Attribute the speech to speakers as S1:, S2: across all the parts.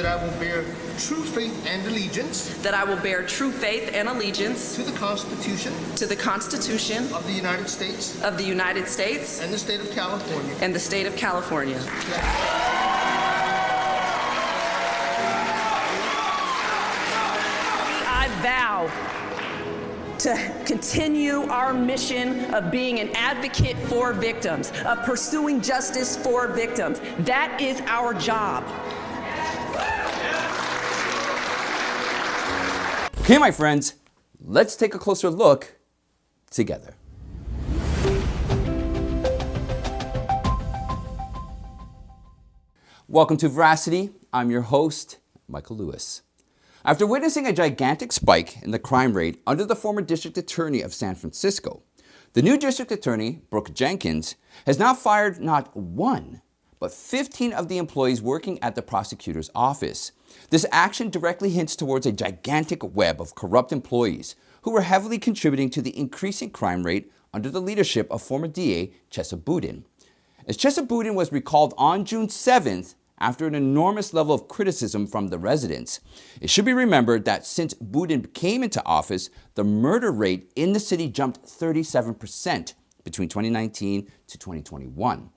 S1: that I will bear true faith and allegiance
S2: that I will bear true faith and allegiance
S1: to the Constitution
S2: of
S1: the United States
S2: and
S1: the state of California.
S2: the state of California. I vow to continue our mission of being an advocate for victims, of pursuing justice for victims. That is our job.
S3: Okay, my friends, let's take a closer look together. Welcome to Veracity. I'm your host, Michael Lewis. After witnessing a gigantic spike in the crime rate under the former District Attorney of San Francisco, the new District Attorney, Brooke Jenkins, has now fired not one, but 15 of the employees working at the prosecutor's office. This action directly hints towards a gigantic web of corrupt employees who were heavily contributing to the increasing crime rate under the leadership of former DA Chesa Boudin. As Chesa Boudin was recalled on June 7th, after an enormous level of criticism from the residents, it should be remembered that since Boudin came into office, the murder rate in the city jumped 37% between 2019 to 2021.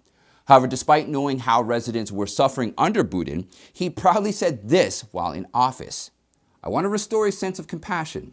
S3: However, despite knowing how residents were suffering under Boudin, he proudly said this while in office: "I want to restore a sense of compassion."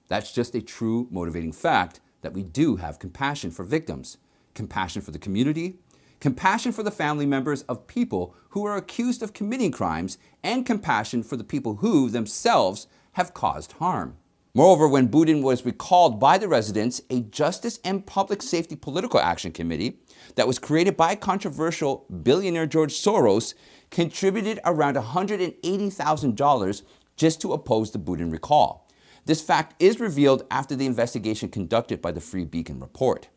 S3: That's just a true motivating fact that we do have compassion for victims, compassion for the community, compassion for the family members of people who are accused of committing crimes, and compassion for the people who themselves have caused harm. Moreover, when Boudin was recalled by the residents, a Justice and Public Safety Political Action Committee that was created by controversial billionaire George Soros contributed around $180,000 just to oppose the Boudin recall. This fact is revealed after the investigation conducted by the Free Beacon report.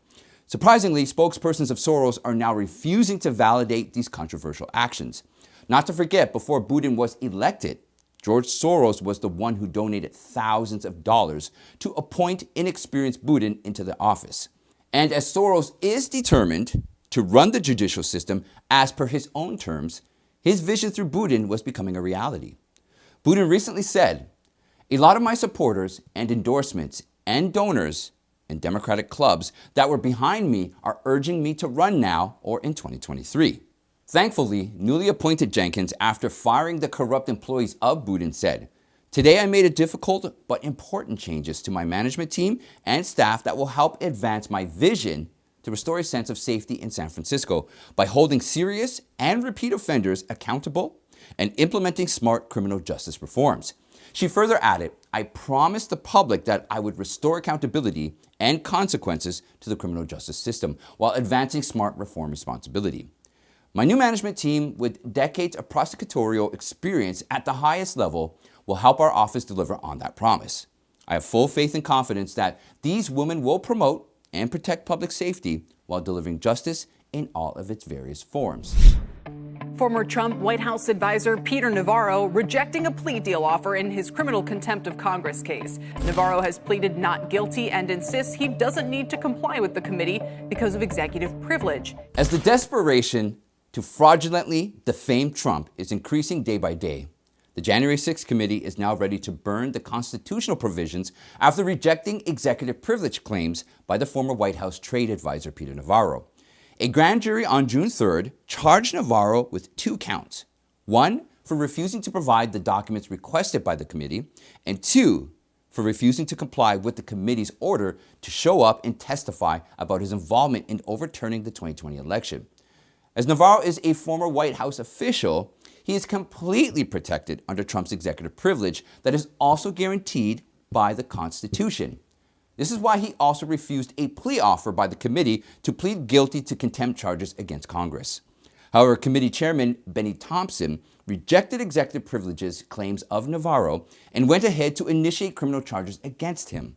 S3: Surprisingly, spokespersons of Soros are now refusing to validate these controversial actions. Not to forget, before Boudin was elected, George Soros was the one who donated thousands of dollars to appoint inexperienced Boudin into the office. And as Soros is determined to run the judicial system as per his own terms, his vision through Boudin was becoming a reality. Boudin recently said, "A lot of my supporters and endorsements and donors and Democratic clubs that were behind me are urging me to run now or in 2023. Thankfully, newly appointed Jenkins, after firing the corrupt employees of Boudin, said, "Today I made a difficult but important changes to my management team and staff that will help advance my vision to restore a sense of safety in San Francisco by holding serious and repeat offenders accountable and implementing smart criminal justice reforms." She further added, "I promised the public that I would restore accountability and consequences to the criminal justice system while advancing smart reform responsibility. My new management team, with decades of prosecutorial experience at the highest level, will help our office deliver on that promise. I have full faith and confidence that these women will promote and protect public safety while delivering justice in all of its various forms."
S4: Former Trump White House advisor Peter Navarro rejecting a plea deal offer in his criminal contempt of Congress case. Navarro has pleaded not guilty and insists he doesn't need to comply with the committee because of executive privilege.
S3: As the desperation to fraudulently defame Trump is increasing day by day, the January 6th committee is now ready to burn the constitutional provisions after rejecting executive privilege claims by the former White House trade advisor Peter Navarro. A grand jury on June 3rd charged Navarro with 2 counts. 1, for refusing to provide the documents requested by the committee, and 2, for refusing to comply with the committee's order to show up and testify about his involvement in overturning the 2020 election. As Navarro is a former White House official, he is completely protected under Trump's executive privilege that is also guaranteed by the Constitution. This is why he also refused a plea offer by the committee to plead guilty to contempt charges against Congress. However, committee chairman Benny Thompson rejected executive privilege's claims of Navarro and went ahead to initiate criminal charges against him.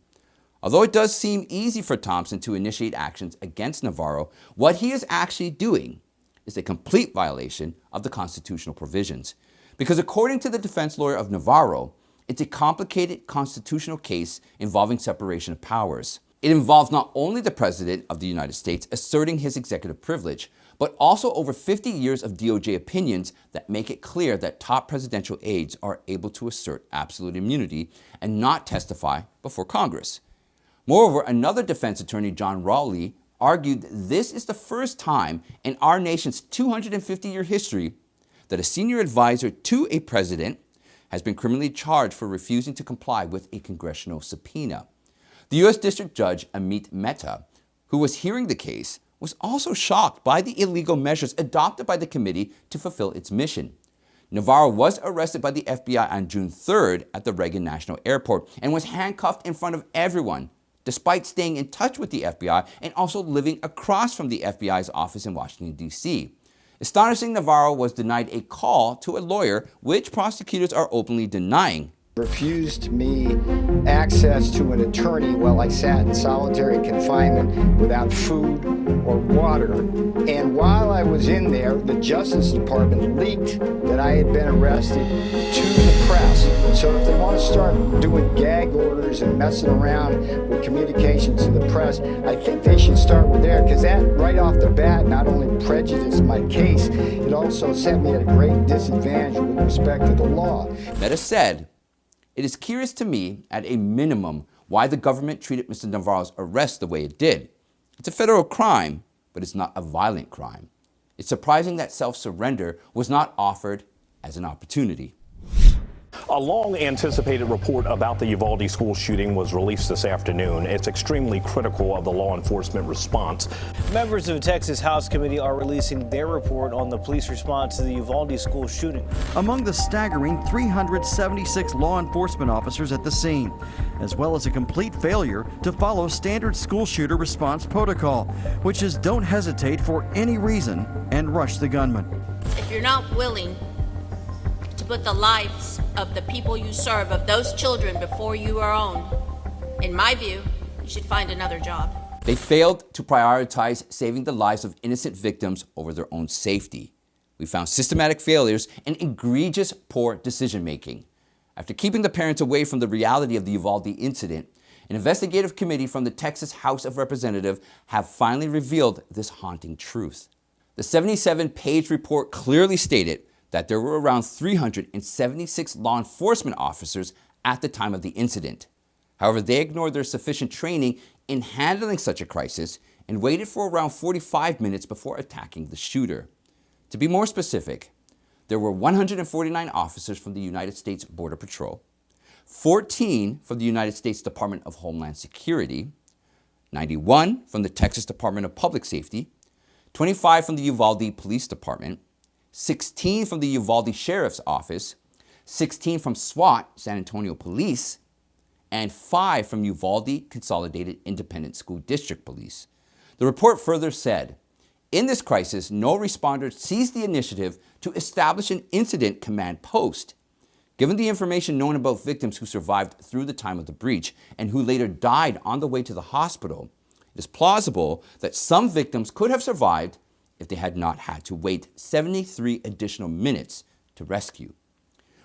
S3: Although it does seem easy for Thompson to initiate actions against Navarro, what he is actually doing is a complete violation of the constitutional provisions. Because according to the defense lawyer of Navarro, it's a complicated constitutional case involving separation of powers. It involves not only the President of the United States asserting his executive privilege, but also over 50 years of DOJ opinions that make it clear that top presidential aides are able to assert absolute immunity and not testify before Congress. Moreover, another defense attorney, John Rowley, argued that this is the first time in our nation's 250-year history that a senior advisor to a president has been criminally charged for refusing to comply with a congressional subpoena. The U.S. District Judge Amit Mehta, who was hearing the case, was also shocked by the illegal measures adopted by the committee to fulfill its mission. Navarro was arrested by the FBI on June 3rd at the Reagan National Airport and was handcuffed in front of everyone, despite staying in touch with the FBI and also living across from the FBI's office in Washington, D.C. Astonishing, Navarro was denied a call to a lawyer, which prosecutors are openly denying.
S5: Refused me access to an attorney while I sat in solitary confinement without food or water. And while I was in there, the Justice Department leaked that I had been arrested to the press. So if they want to start doing gag orders and messing around with communication to the press, I think they should start with there, because that right off the bat not only prejudiced my case, it also set me at a great disadvantage with respect to the law.
S3: Mehta said, "It is curious to me, at a minimum, why the government treated Mr. Navarro's arrest the way it did. It's a federal crime, but it's not a violent crime. It's surprising that self-surrender was not offered as an opportunity."
S6: A long-anticipated report about the Uvalde school shooting was released this afternoon. It's extremely critical of the law enforcement response.
S7: Members of the Texas House Committee are releasing their report on the police response to the Uvalde school shooting.
S8: Among the staggering 376 law enforcement officers at the scene, as well as a complete failure to follow standard school shooter response protocol, which is don't hesitate for any reason and rush the gunman.
S9: If you're not willing to put the lives of the people you serve, of those children, before your own, in my view, you should find another job.
S3: They failed to prioritize saving the lives of innocent victims over their own safety. We found systematic failures and egregious poor decision-making. After keeping the parents away from the reality of the Uvalde incident, an investigative committee from the Texas House of Representatives have finally revealed this haunting truth. The 77-page report clearly stated that there were around 376 law enforcement officers at the time of the incident. However, they ignored their sufficient training in handling such a crisis and waited for around 45 minutes before attacking the shooter. To be more specific, there were 149 officers from the United States Border Patrol, 14 from the United States Department of Homeland Security, 91 from the Texas Department of Public Safety, 25 from the Uvalde Police Department, 16 from the Uvalde Sheriff's Office, 16 from SWAT, San Antonio Police, and 5 from Uvalde Consolidated Independent School District Police. The report further said, in this crisis, no responder seized the initiative to establish an incident command post. Given the information known about victims who survived through the time of the breach and who later died on the way to the hospital, it is plausible that some victims could have survived if they had not had to wait 73 additional minutes to rescue.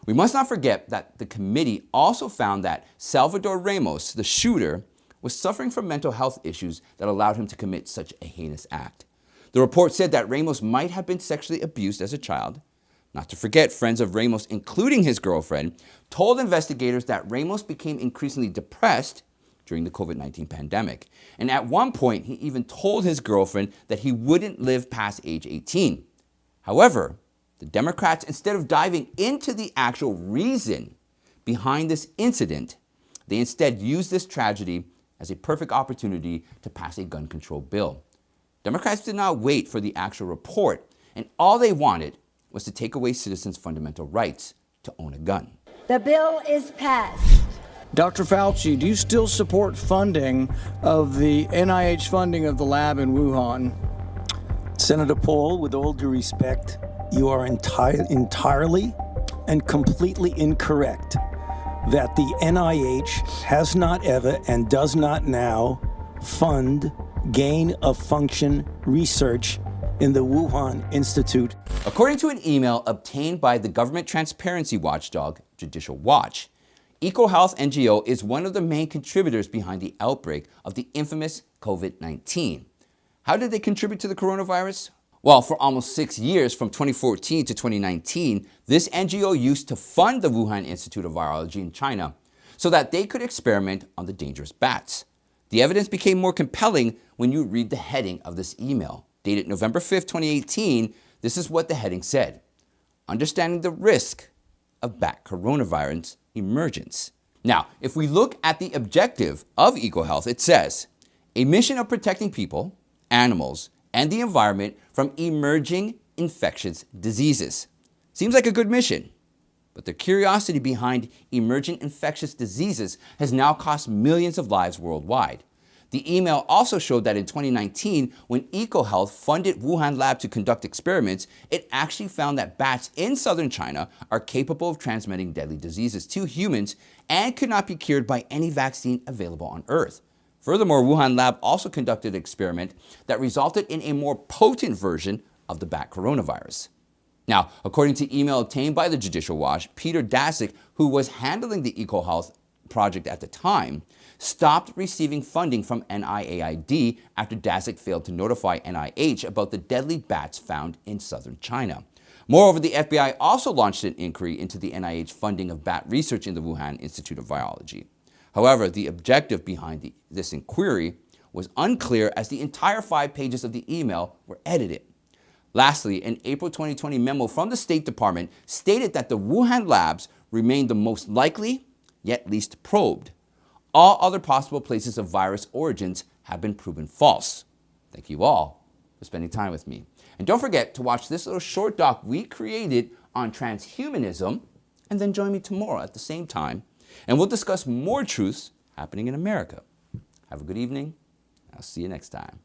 S3: We must not forget that the committee also found that Salvador Ramos, the shooter, was suffering from mental health issues that allowed him to commit such a heinous act. The report said that Ramos might have been sexually abused as a child. Not to forget, friends of Ramos, including his girlfriend, told investigators that Ramos became increasingly depressed during the COVID-19 pandemic. And at one point, he even told his girlfriend that he wouldn't live past age 18. However, the Democrats, instead of diving into the actual reason behind this incident, they instead used this tragedy as a perfect opportunity to pass a gun control bill. Democrats did not wait for the actual report, and all they wanted was to take away citizens' fundamental rights to own a gun.
S10: The bill is passed.
S7: Dr. Fauci, do you still support funding of the NIH funding of the lab in Wuhan?
S11: Senator Paul, with all due respect, you are entirely and completely incorrect that the NIH has not ever and does not now fund gain-of-function research in the Wuhan Institute.
S3: According to an email obtained by the government transparency watchdog, Judicial Watch, EcoHealth NGO is one of the main contributors behind the outbreak of the infamous COVID-19. How did they contribute to the coronavirus? Well, for almost 6 years, from 2014 to 2019, this NGO used to fund the Wuhan Institute of Virology in China so that they could experiment on the dangerous bats. The evidence became more compelling when you read the heading of this email. Dated November 5th, 2018, this is what the heading said: Understanding the Risk of Bat Coronavirus Emergence. Now, if we look at the objective of EcoHealth, it says, a mission of protecting people, animals, and the environment from emerging infectious diseases. Seems like a good mission, but the curiosity behind emerging infectious diseases has now cost millions of lives worldwide. The email also showed that in 2019, when EcoHealth funded Wuhan lab to conduct experiments, it actually found that bats in southern China are capable of transmitting deadly diseases to humans and could not be cured by any vaccine available on Earth. Furthermore, Wuhan lab also conducted an experiment that resulted in a more potent version of the bat coronavirus. Now, according to email obtained by the Judicial Watch, Peter Daszak, who was handling the EcoHealth project at the time, stopped receiving funding from NIAID after Daszak failed to notify NIH about the deadly bats found in southern China. Moreover, the FBI also launched an inquiry into the NIH funding of bat research in the Wuhan Institute of Virology. However, the objective behind this inquiry was unclear as the entire 5 pages of the email were edited. Lastly, an April 2020 memo from the State Department stated that the Wuhan labs remained the most likely, yet least probed. All other possible places of virus origins have been proven false. Thank you all for spending time with me. And don't forget to watch this little short doc we created on transhumanism, and then join me tomorrow at the same time, and we'll discuss more truths happening in America. Have a good evening. I'll see you next time.